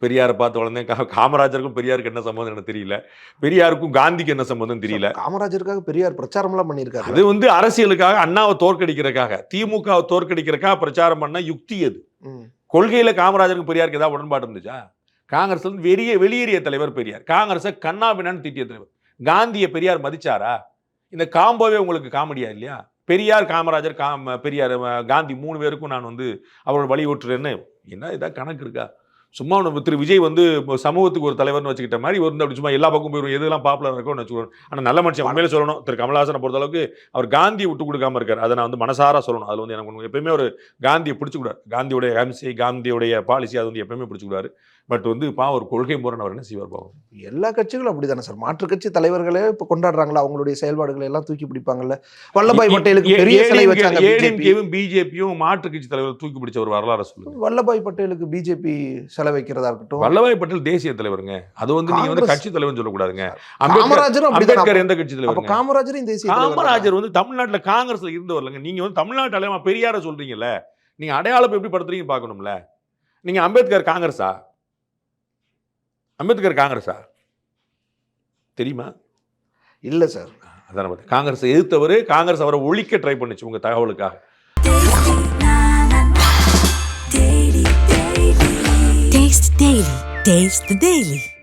பெரியாரை பார்த்து வளர்ந்தேன். காமராஜருக்கும் பெரியாருக்கு என்ன சம்பந்தம் எனக்கு தெரியல. பெரியாருக்கும் காந்திக்கு என்ன சம்பந்தம் தெரியல. காமராஜருக்காக பெரியார் பிரச்சாரம்லாம் பண்ணியிருக்காரு. அது வந்து அரசியலுக்காக, அண்ணாவை தோற்கடிக்கிறதுக்காக, திமுகவை தோற்கடிக்கிறதுக்காக பிரச்சாரம் பண்ண யுக்தி அது. கொள்கையில காமராஜருக்கும் பெரியாருக்கு ஏதாவது உடன்பாடு இருந்துச்சா? காங்கிரஸ் வெளியேறிய தலைவர் பெரியார். காங்கிரஸை கண்ணாபின்னான்னு திட்டிய தலைவர். காந்தியை பெரியார் மதிச்சாரா? இந்த காம்போவே உங்களுக்கு காமெடியா இல்லையா? பெரியார், காமராஜர், பெரியார், காந்தி 3 பேருக்கும் நான் வந்து அவரோட வலியுறுத்துறேன்னு என்ன இதான் கணக்கு இருக்கா? சும்மா திரு விஜய் வந்து சமூகத்துக்கு ஒரு தலைவர்னு வச்சுக்கிட்ட மாதிரி வந்து அப்படி சும்மா எல்லா பக்கம் போயிடும், எதெல்லாம் பாப்புலர் இருக்கும்னு வச்சுக்கணும். ஆனால் நல்ல மனுஷன் உண்மையில சொல்லணும், திரு கமலஹாசனை பொறுத்த அளவுக்கு அவர் காந்தியை விட்டு கொடுக்காம இருக்காரு. அதை நான் வந்து மனசார சொல்லணும். அதில் வந்து எனக்கு எப்பயுமே ஒரு காந்தியை பிடிச்சிக்கூடாது. காந்தியுடைய எம்சி, காந்தியுடைய பாலிசி அது வந்து எப்பயுமே பிடிச்சிக்கூடாது. பட் வந்து ஒரு கொள்கை முரண் அவர் என்ன செய்வார் பாவம். எல்லா கட்சிகளும் அப்படிதானே சார். மாற்றுக் கட்சி தலைவர்களே இப்போ கொண்டாடுறாங்களா, அவங்களுடைய செயல்பாடுகளை எல்லாம் தூக்கி பிடிப்பாங்கல்ல. வல்லபாய் பட்டேலுக்கு பெரிய சிலை வச்சாங்க. பிஜேபியும் மாற்றுக் கட்சி தலைவர் தூக்கி பிடிச்ச ஒரு வரலாறு சொல்லுங்க. வல்லபாய் பட்டேலுக்கு பிஜேபி செலை வைக்கிறதா இருக்கட்டும். வல்லபாய் பட்டேல் தேசிய தலைவருங்க. அது வந்து நீங்க வந்து கட்சி தலைவர்னு சொல்லக்கூடாதுங்க. அம்பேத்கர் எந்த கட்சி தலைவர்? காமராஜரும் தேசிய. காமராஜர் வந்து தமிழ்நாட்டில் காங்கிரஸ்ல இருந்து வரலங்க. நீங்க வந்து தமிழ்நாட்டு அடையாளமா பெரியார சொல்றீங்கல்ல, நீங்க அடையாளம் எப்படி படுத்துறீங்க பார்க்கணும்ல. நீங்க அம்பேத்கர் காங்கிரஸா? அம்பேத்கர் காங்கிரஸா தெரியுமா? இல்ல சார். அதான் காங்கிரஸ் எதிர்த்தவர். காங்கிரஸ் அவரை ஒழிக்க ட்ரை பண்ணுச்சு. உங்க தகவலுக்காக. Taste the Daily.